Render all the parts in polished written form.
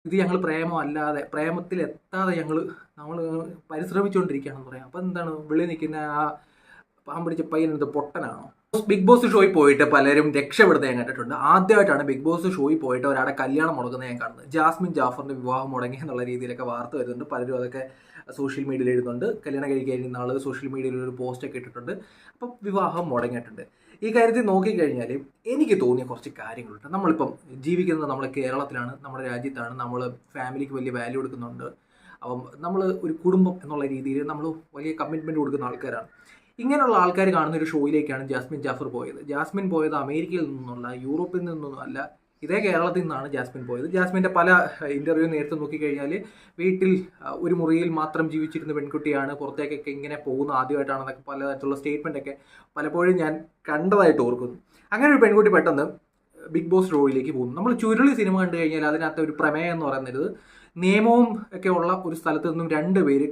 ഇത് ഞങ്ങൾ പ്രേമമല്ലാതെ പ്രേമത്തിലെത്താതെ നമ്മൾ പരിശ്രമിച്ചുകൊണ്ടിരിക്കുകയാണെന്ന് പറയാം. അപ്പം എന്താണ് വെളി നിൽക്കുന്ന ആ പാമ്പിടിച്ച പയ്യനെന്ത് പൊട്ടനാണോ? ബിഗ് ബോസ് ഷോയിൽ പോയിട്ട് പലരും രക്ഷപ്പെടുന്നത് ഞാൻ കണ്ടിട്ടുണ്ട്. ആദ്യമായിട്ടാണ് ബിഗ് ബോസ് ഷോയിൽ പോയിട്ട് ഒരാടെ കല്യാണം മുടങ്ങുന്നത് ഞാൻ കാണുന്നത്. ജാസ്മിൻ ജാഫറിന്റെ വിവാഹം മുടങ്ങി എന്നുള്ള രീതിയിലൊക്കെ വാർത്ത വരുന്നുണ്ട്. പലരും അതൊക്കെ സോഷ്യൽ മീഡിയയിൽ എഴുതുന്നുണ്ട്. കല്യാണം കഴിക്കുന്ന ആൾ സോഷ്യൽ മീഡിയയിൽ ഒരു പോസ്റ്റൊക്കെ ഇട്ടിട്ടുണ്ട്. അപ്പം വിവാഹം മുടങ്ങിയിട്ടുണ്ട്. ഈ കാര്യത്തിൽ നോക്കിക്കഴിഞ്ഞാൽ എനിക്ക് തോന്നിയ കുറച്ച് കാര്യങ്ങളുണ്ട്. നമ്മളിപ്പം ജീവിക്കുന്നത് നമ്മുടെ കേരളത്തിലാണ്, നമ്മുടെ രാജ്യത്താണ്. നമ്മൾ ഫാമിലിക്ക് വലിയ വാല്യൂ കൊടുക്കുന്നുണ്ട്. അപ്പം നമ്മൾ ഒരു കുടുംബം എന്നുള്ള രീതിയിൽ നമ്മൾ വലിയ കമ്മിറ്റ്മെൻറ്റ് കൊടുക്കുന്ന ആൾക്കാരാണ്. ഇങ്ങനെയുള്ള ആൾക്കാർ കാണുന്ന ഒരു ഷോയിലേക്കാണ് ജാസ്മിൻ ജാഫർ പോയത്. ജാസ്മിൻ പോയത് അമേരിക്കയിൽ നിന്നുള്ള, യൂറോപ്പിൽ നിന്നൊന്നും അല്ല, ഇതേ കേരളത്തിൽ നിന്നാണ് ജാസ്മിൻ പോയത്. ജാസ്മിൻ്റെ പല ഇൻ്റർവ്യൂ നേരത്തെ നോക്കിക്കഴിഞ്ഞാൽ വീട്ടിൽ ഒരു മുറിയിൽ മാത്രം ജീവിച്ചിരുന്ന പെൺകുട്ടിയാണ്, പുറത്തേക്കൊക്കെ ഇങ്ങനെ പോകുന്നത് ആദ്യമായിട്ടാണെന്നൊക്കെ പലതരത്തിലുള്ള സ്റ്റേറ്റ്മെൻറ്റൊക്കെ പലപ്പോഴും ഞാൻ കണ്ടതായിട്ട് ഓർക്കുന്നു. അങ്ങനെ ഒരു പെൺകുട്ടി പെട്ടെന്ന് ബിഗ് ബോസ് ഷോയിലേക്ക് പോകുന്നു. നമ്മൾ ചുരുളി സിനിമ കണ്ടു കഴിഞ്ഞാൽ അതിനകത്ത് ഒരു പ്രമേയം എന്ന് പറയുന്നത് നിയമവും ഒക്കെ ഉള്ള ഒരു സ്ഥലത്ത് നിന്നും രണ്ടുപേര്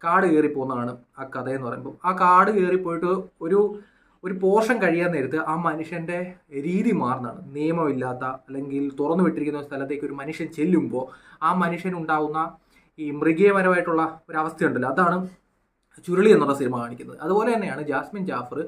കാട് കയറി പോകുന്നതാണ് ആ കഥയെന്ന് പറയുമ്പോൾ. ആ കാട് കയറിപ്പോയിട്ട് ഒരു പോർഷൻ കഴിയാൻ നേരത്ത് ആ മനുഷ്യൻ്റെ രീതി മാറുന്നതാണ്. നിയമമില്ലാത്ത അല്ലെങ്കിൽ തുറന്നു വിട്ടിരിക്കുന്ന സ്ഥലത്തേക്ക് ഒരു മനുഷ്യൻ ചെല്ലുമ്പോൾ ആ മനുഷ്യനുണ്ടാവുന്ന ഈ മൃഗീയപരമായിട്ടുള്ള ഒരവസ്ഥയുണ്ടല്ലോ, അതാണ് ചുരുളി എന്നുള്ള സിനിമ കാണിക്കുന്നത്. അതുപോലെ തന്നെയാണ് ജാസ്മിൻ ജാഫർ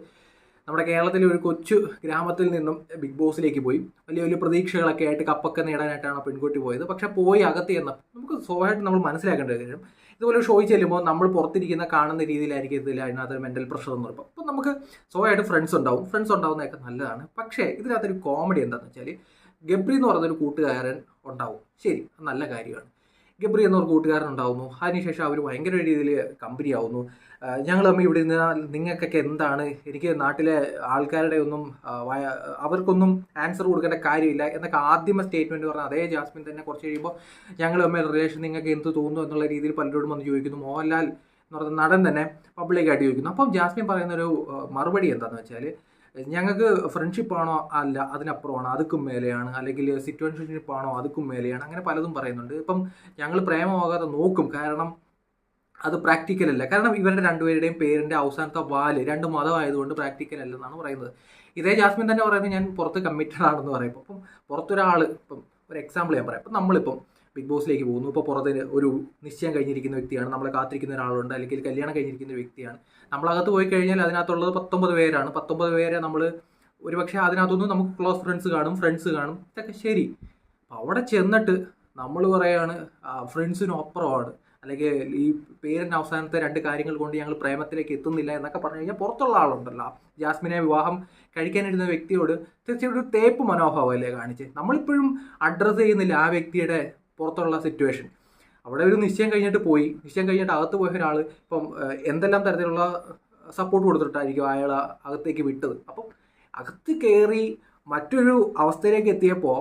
നമ്മുടെ കേരളത്തിലെ ഒരു കൊച്ചു ഗ്രാമത്തിൽ നിന്നും ബിഗ് ബോസിലേക്ക് പോയി വലിയ വലിയ പ്രതീക്ഷകളൊക്കെ ആയിട്ട് കപ്പൊക്കെ നേടാനായിട്ടാണ് ആ പെൺകുട്ടി പോയത്. പക്ഷെ പോയി അകത്ത് ചെന്ന നമുക്ക് സ്വാഭാവികമായിട്ട് നമ്മൾ മനസ്സിലാക്കേണ്ട കാര്യം, ഇതുപോലെ ഷോയിൽ ചെല്ലുമ്പോൾ നമ്മൾ പുറത്തിരിക്കുന്ന കാണുന്ന രീതിയിലായിരിക്കും ഇതിൽ അതിനകത്ത് മെൻ്റൽ പ്രഷർ എന്ന് പറയുമ്പോൾ. അപ്പം നമുക്ക് സ്വാഭാവികമായിട്ട് ഫ്രണ്ട്സ് ഉണ്ടാവുന്നതൊക്കെ നല്ലതാണ്. പക്ഷേ ഇതിനകത്തൊരു കോമഡി എന്താണെന്ന് വെച്ചാൽ, ഗബ്രി എന്ന് പറയുന്നൊരു കൂട്ടുകാരൻ ഉണ്ടാവും. ശരി, നല്ല കാര്യമാണ്. ഗബ്രി എന്നൊരു കൂട്ടുകാരൻ ഉണ്ടാവുന്നു. അതിനുശേഷം അവർ ഭയങ്കര രീതിയിൽ കമ്പനി ആവുന്നു. ഞങ്ങൾ തമ്മിൽ ഇവിടെ നിന്ന് നിങ്ങൾക്കൊക്കെ എന്താണ്, എനിക്ക് നാട്ടിലെ ആൾക്കാരുടെ ഒന്നും അവർക്കൊന്നും ആൻസർ കൊടുക്കേണ്ട കാര്യമില്ല എന്നൊക്കെ ആദ്യമ സ്റ്റേറ്റ്മെൻറ്റ് പറഞ്ഞാൽ അതേ ജാസ്മിൻ തന്നെ കുറച്ച് കഴിയുമ്പോൾ ഞങ്ങൾ തമ്മിൽ റിലേഷൻ നിങ്ങൾക്ക് എന്ത് തോന്നുന്നു എന്നുള്ള രീതിയിൽ പലരോടും വന്ന് ചോദിക്കുന്നു. മോഹൻലാൽ എന്ന് പറയുന്ന നടൻ തന്നെ പബ്ലിക്കായിട്ട് ചോദിക്കുന്നു. അപ്പം ജാസ്മിൻ പറയുന്നൊരു മറുപടി എന്താണെന്ന് വെച്ചാൽ, ഞങ്ങൾക്ക് ഫ്രണ്ട്ഷിപ്പാണോ അല്ല അതിനപ്പുറമാണ്, അതുക്കും മേലെയാണ്, അല്ലെങ്കിൽ സിറ്റുവേഷൻഷിപ്പാണോ അതുക്കും മേലെയാണ്, അങ്ങനെ പലതും പറയുന്നുണ്ട്. ഇപ്പം ഞങ്ങൾ പ്രേമമാകാതെ നോക്കും, കാരണം അത് പ്രാക്ടിക്കൽ അല്ല. കാരണം ഇവരുടെ രണ്ടുപേരുടെയും പേരിൻ്റെ അവസാനത്തെ വാല് രണ്ട് മതമായതുകൊണ്ട് പ്രാക്ടിക്കൽ അല്ലെന്നാണ് പറയുന്നത്. ഇതേ ജാസ്മിൻ തന്നെ പറയുന്നത് ഞാൻ പുറത്ത് കമ്മിറ്റഡ് ആണെന്ന് പറയുമ്പോൾ. അപ്പം പുറത്തൊരാൾ, ഇപ്പം ഒരു എക്സാമ്പിൾ ഞാൻ പറയാം. അപ്പം നമ്മളിപ്പം ബിഗ് ബോസിലേക്ക് പോകുന്നു. ഇപ്പോൾ പുറത്ത് ഒരു നിശ്ചയം കഴിഞ്ഞിരിക്കുന്ന വ്യക്തിയാണ്, നമ്മളെ കാത്തിരിക്കുന്ന ഒരാളുണ്ട്, അല്ലെങ്കിൽ കല്യാണം കഴിഞ്ഞിരിക്കുന്ന വ്യക്തിയാണ്. നമ്മളകത്ത് പോയി കഴിഞ്ഞാൽ അതിനകത്തുള്ളത് 19 പേരാണ്. 19 പേരെ നമ്മൾ ഒരുപക്ഷെ അതിനകത്തൊന്നും നമുക്ക് ക്ലോസ് ഫ്രണ്ട്സ് കാണും, ഇതൊക്കെ ശരി. അപ്പോൾ അവിടെ ചെന്നിട്ട് നമ്മൾ പറയാണ് ഫ്രണ്ട്സിനും അപ്പുറമാണ്, അല്ലെങ്കിൽ ഈ പേരിൻ്റെ അവസാനത്തെ രണ്ട് കാര്യങ്ങൾ കൊണ്ട് ഞങ്ങൾ പ്രേമത്തിലേക്ക് എത്തുന്നില്ല എന്നൊക്കെ പറഞ്ഞു കഴിഞ്ഞാൽ പുറത്തുള്ള ആളുണ്ടല്ലോ, ജാസ്മിനെ വിവാഹം കഴിക്കാനിരുന്ന വ്യക്തിയോട് തീർച്ചയായിട്ടും ഒരു തേപ്പ് മനോഭാവമല്ലേ കാണിച്ച്. നമ്മളിപ്പോഴും അഡ്രസ്സ് ചെയ്യുന്നില്ല ആ വ്യക്തിയുടെ പുറത്തുള്ള സിറ്റുവേഷൻ. അവിടെ ഒരു നിശ്ചയം കഴിഞ്ഞിട്ട് അകത്ത് പോയ ഒരാൾ ഇപ്പം എന്തെല്ലാം തരത്തിലുള്ള സപ്പോർട്ട് കൊടുത്തിട്ടായിരിക്കും അയാൾ അകത്തേക്ക് വിട്ടത്. അപ്പം അകത്ത് കയറി മറ്റൊരു അവസ്ഥയിലേക്ക് എത്തിയപ്പോൾ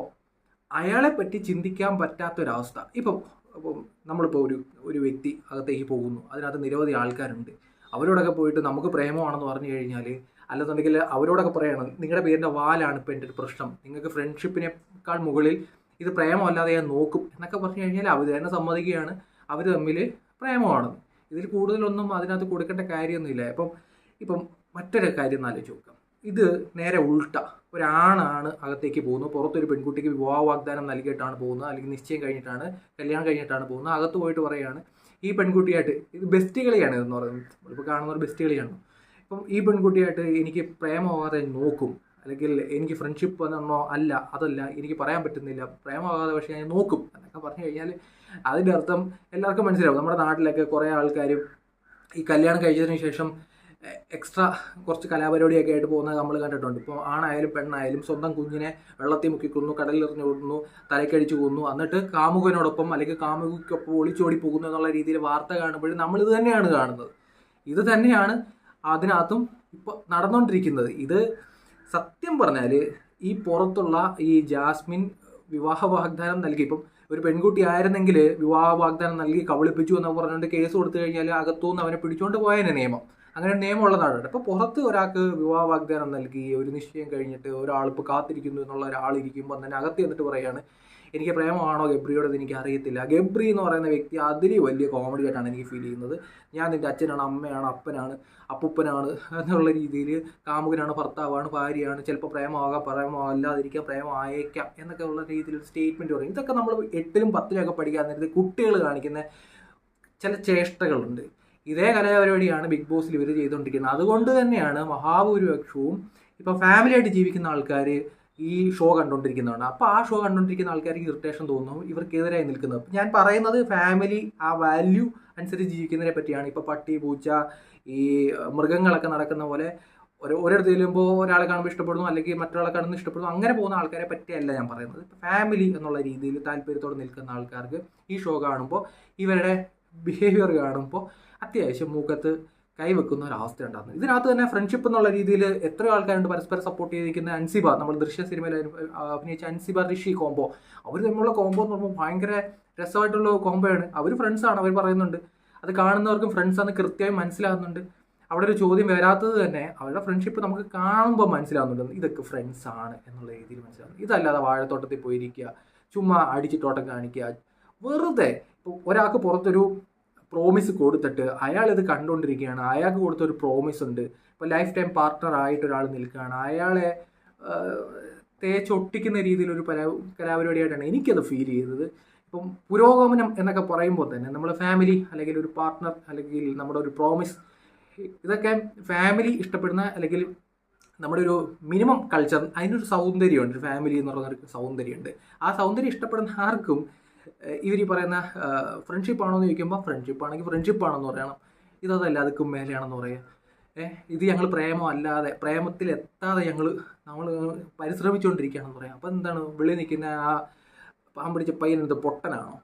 അയാളെ പറ്റി ചിന്തിക്കാൻ പറ്റാത്തൊരവസ്ഥ. ഇപ്പം നമ്മളിപ്പോൾ ഒരു വ്യക്തി അകത്തേക്ക് പോകുന്നു, അതിനകത്ത് നിരവധി ആൾക്കാരുണ്ട്. അവരോടൊക്കെ പോയിട്ട് നമുക്ക് പ്രേമമാണെന്ന് പറഞ്ഞു കഴിഞ്ഞാൽ, അല്ലെന്നുണ്ടെങ്കിൽ അവരോടൊക്കെ പറയണം നിങ്ങളുടെ പേരിൻ്റെ വാലാണ് ഇപ്പോൾ എൻ്റെ ഒരു പ്രശ്നം, നിങ്ങൾക്ക് ഫ്രണ്ട്ഷിപ്പിനേക്കാൾ മുകളിൽ ഇത് പ്രേമമല്ലാതെ ഞാൻ നോക്കും എന്നൊക്കെ പറഞ്ഞു കഴിഞ്ഞാൽ അവർ തന്നെ സമ്മതിക്കുകയാണ് അവർ തമ്മിൽ പ്രേമമാണെന്ന്. ഇതിൽ കൂടുതലൊന്നും അതിനകത്ത് കൊടുക്കേണ്ട കാര്യമൊന്നുമില്ല. ഇപ്പം മറ്റൊരു കാര്യം ആലോചിച്ച് നോക്കാം. ഇത് നേരെ ഉൾട്ട, ഒരാണാണ് അകത്തേക്ക് പോകുന്നത്, പുറത്തൊരു പെൺകുട്ടിക്ക് വിവാഹ വാഗ്ദാനം നൽകിയിട്ടാണ് പോകുന്നത്, അല്ലെങ്കിൽ നിശ്ചയം കഴിഞ്ഞിട്ടാണ്, കല്യാണം കഴിഞ്ഞിട്ടാണ് പോകുന്നത്. അകത്ത് പോയിട്ട് പറയുകയാണ് ഈ പെൺകുട്ടിയായിട്ട്, ഇത് ബെസ്റ്റ് കളിയാണ് ഇതെന്ന് പറയുന്നത്, നമ്മളിപ്പോൾ കാണുന്ന ഒരു ബെസ്റ്റ് കളിയാണ്. ഇപ്പം ഈ പെൺകുട്ടിയായിട്ട് എനിക്ക് പ്രേമമാകാതെ നോക്കും, അല്ലെങ്കിൽ എനിക്ക് ഫ്രണ്ട്ഷിപ്പ് എന്നോ അതല്ല എനിക്ക് പറയാൻ പറ്റുന്നില്ല, പ്രേമമാകാതെ പക്ഷേ ഞാൻ നോക്കും എന്നൊക്കെ പറഞ്ഞു കഴിഞ്ഞാൽ അതിൻ്റെ അർത്ഥം എല്ലാവർക്കും മനസ്സിലാവും. നമ്മുടെ നാട്ടിലൊക്കെ കുറേ ആൾക്കാർ ഈ കല്യാണം കഴിച്ചതിന് ശേഷം എക്സ്ട്രാ കുറച്ച് കലാപരിപാടിയൊക്കെ ആയിട്ട് പോകുന്നത് നമ്മൾ കണ്ടിട്ടുണ്ട്. ഇപ്പോൾ ആണായാലും പെണ്ണായാലും സ്വന്തം കുഞ്ഞിനെ വെള്ളത്തിൽ മുക്കിക്കൊന്നു, കടലിലെറിഞ്ഞു കൊന്നു, തലക്കടിച്ചു കൊന്നു, എന്നിട്ട് കാമുകനോടൊപ്പം അല്ലെങ്കിൽ കാമുകിക്കൊപ്പം ഒളിച്ചോടി പോകുന്നു എന്നുള്ള രീതിയിൽ വാർത്ത കാണുമ്പോഴും നമ്മളിത് തന്നെയാണ് കാണുന്നത്. ഇത് തന്നെയാണ് അതിനകത്തും ഇപ്പോൾ നടന്നുകൊണ്ടിരിക്കുന്നത്. ഇത് സത്യം പറഞ്ഞാൽ ഈ പുറത്തുള്ള ഈ ജാസ്മിൻ വിവാഹ വാഗ്ദാനം നൽകി, ഇപ്പം ഒരു പെൺകുട്ടി ആയിരുന്നെങ്കിൽ വിവാഹ വാഗ്ദാനം നൽകി കബളിപ്പിച്ചു എന്ന് പറഞ്ഞുകൊണ്ട് കേസ് കൊടുത്തു കഴിഞ്ഞാൽ അകത്തുനിന്ന് അവനെ പിടിച്ചുകൊണ്ട് പോയതിന് നിയമം, അങ്ങനെ നിയമമുള്ള നാടാണ്. ഇപ്പോൾ പുറത്ത് ഒരാൾക്ക് വിവാഹ വാഗ്ദാനം നൽകി ഒരു നിശ്ചയം കഴിഞ്ഞിട്ട് ഒരാളിപ്പോൾ കാത്തിരിക്കുന്നു എന്നുള്ള ഒരാളിരിക്കുമ്പോൾ തന്നെ അകത്ത് എന്നിട്ട് പറയുകയാണ് എനിക്ക് പ്രേമമാണോ ഗബ്രിയോടത് എനിക്ക് അറിയത്തില്ല. ഗബ്രി എന്ന് പറയുന്ന വ്യക്തി അതിൽ വലിയ കോമഡി ആയിട്ടാണ് എനിക്ക് ഫീൽ ചെയ്യുന്നത്. ഞാൻ നിൻ്റെ അച്ഛനാണ്, അമ്മയാണ്, അപ്പനാണ്, അപ്പൂപ്പനാണ് എന്നുള്ള രീതിയിൽ കാമുകനാണ്, ഭർത്താവാണ്, ഭാര്യയാണ്, ചിലപ്പോൾ പ്രേമമാകാം, പ്രേമമല്ലാതിരിക്കാം, പ്രേമമായേക്കാം എന്നൊക്കെ ഉള്ള രീതിയിൽ സ്റ്റേറ്റ്മെൻറ്റ് പറയും. ഇതൊക്കെ നമ്മൾ 8ലും 10ലൊക്കെ പഠിക്കാൻ നേരത്തെ കുട്ടികൾ കാണിക്കുന്ന ചില ചേഷ്ടകളുണ്ട്. ഇതേ കലാപരിപാടിയാണ് ബിഗ് ബോസിൽ ഇവർ ചെയ്തുകൊണ്ടിരിക്കുന്നത്. അതുകൊണ്ട് തന്നെയാണ് മഹാഭൂരിപക്ഷവും ഇപ്പോൾ ഫാമിലി ആയിട്ട് ജീവിക്കുന്ന ആൾക്കാർ ഈ ഷോ കണ്ടുകൊണ്ടിരിക്കുന്നതാണ്. അപ്പോൾ ആ ഷോ കണ്ടുകൊണ്ടിരിക്കുന്ന ആൾക്കാർക്ക് ഇറിറ്റേഷൻ തോന്നുന്നു, ഇവർക്കെതിരായി നിൽക്കുന്നത്. ഞാൻ പറയുന്നത് ഫാമിലി ആ വാല്യൂ അനുസരിച്ച് ജീവിക്കുന്നതിനെ പറ്റിയാണ്. ഇപ്പോൾ പട്ടി, പൂച്ച, ഈ മൃഗങ്ങളൊക്കെ നടക്കുന്ന പോലെ ഒരിടത്ത് ചെല്ലുമ്പോൾ ഒരാളെ കാണുമ്പോൾ ഇഷ്ടപ്പെടുന്നു, അല്ലെങ്കിൽ മറ്റൊരാളെ കാണുമ്പോൾ ഇഷ്ടപ്പെടുന്നു, അങ്ങനെ പോകുന്ന ആൾക്കാരെ പറ്റിയല്ല ഞാൻ പറയുന്നത്. ഫാമിലി എന്നുള്ള രീതിയിൽ താല്പര്യത്തോടെ നിൽക്കുന്ന ആൾക്കാർക്ക് ഈ ഷോ കാണുമ്പോൾ ഇവരുടെ ബിഹേവിയർ കാണുമ്പോൾ അത്യാവശ്യം മൂക്കത്ത് കൈവെക്കുന്ന ഒരവസ്ഥ ഉണ്ടാകുന്നത്. ഇതിനകത്ത് തന്നെ ഫ്രണ്ട്ഷിപ്പ് എന്നുള്ള രീതിയിൽ എത്രയോ ആൾക്കാരുണ്ട് പരസ്പരം സപ്പോർട്ട് ചെയ്തിരിക്കുന്ന. അൻസിബ, നമ്മൾ ദൃശ്യ സിനിമയിൽ അഭിനയിച്ച അൻസിബ ഋഷി കോംബോ, അവർ തമ്മിലുള്ള കോംബോ എന്ന് പറയുമ്പോൾ ഭയങ്കര രസമായിട്ടുള്ള കോംബോയാണ്. അവർ ഫ്രണ്ട്സാണ്, അവർ പറയുന്നുണ്ട്. അത് കാണുന്നവർക്കും ഫ്രണ്ട്സാണെന്ന് കൃത്യമായി മനസ്സിലാകുന്നുണ്ട്. അവിടെ ഒരു ചോദ്യം വരാത്തത് തന്നെ അവരുടെ ഫ്രണ്ട്ഷിപ്പ് നമുക്ക് കാണുമ്പോൾ മനസ്സിലാവുന്നുണ്ട്, ഇതൊക്കെ ഫ്രണ്ട്സാണ് എന്നുള്ള രീതിയിൽ മനസ്സിലാവുന്നു. ഇതല്ലാതെ വാഴത്തോട്ടത്തിൽ പോയിരിക്കുക, ചുമ്മാ അടിച്ചിട്ടോട്ടം കാണിക്കുക, വെറുതെ. ഇപ്പോൾ ഒരാൾക്ക് പുറത്തൊരു പ്രോമിസ് കൊടുത്തിട്ട് അയാൾ ഇത് കണ്ടുകൊണ്ടിരിക്കുകയാണ്, അയാൾക്ക് കൊടുത്തൊരു പ്രോമിസ് ഉണ്ട്, ഇപ്പോൾ ലൈഫ് ടൈം പാർട്ട്ണർ ആയിട്ട് ഒരാൾ നിൽക്കുകയാണ്, അയാളെ തേച്ചൊട്ടിക്കുന്ന രീതിയിലൊരു കലാപരിപാടിയായിട്ടാണ് എനിക്കത് ഫീൽ ചെയ്തത്. ഇപ്പം പുരോഗമനം എന്നൊക്കെ പറയുമ്പോൾ തന്നെ നമ്മൾ ഫാമിലി അല്ലെങ്കിൽ ഒരു പാർട്ട്ണർ അല്ലെങ്കിൽ നമ്മുടെ ഒരു പ്രോമിസ്, ഇതൊക്കെ ഫാമിലി ഇഷ്ടപ്പെടുന്ന അല്ലെങ്കിൽ നമ്മുടെ ഒരു മിനിമം കൾച്ചർ, അതിനൊരു സൗന്ദര്യമുണ്ട്. ഒരു ഫാമിലി എന്ന് പറയുന്നൊരു സൗന്ദര്യമുണ്ട്. ആ സൗന്ദര്യം ഇഷ്ടപ്പെടുന്ന ആർക്കും ഇവർ ഈ പറയുന്ന ഫ്രണ്ട്ഷിപ്പ് ആണോ എന്ന് ചോദിക്കുമ്പോൾ ഫ്രണ്ട്ഷിപ്പ് ആണെങ്കിൽ ഫ്രണ്ട്ഷിപ്പ് ആണെന്ന് പറയണം. ഇതല്ല, അതുക്കും മേലെയാണെന്ന് പറയാം. ഇത് ഞങ്ങൾ പ്രേമമല്ലാതെ, പ്രേമത്തിൽ എത്താതെ നമ്മൾ പരിശ്രമിച്ചുകൊണ്ടിരിക്കുകയാണെന്ന് പറയാം. അപ്പോൾ എന്താണ്, വിളി നിൽക്കുന്ന ആ പാമ്പ് പിടിച്ച പയ്യനെന്ത് പൊട്ടനാണോ?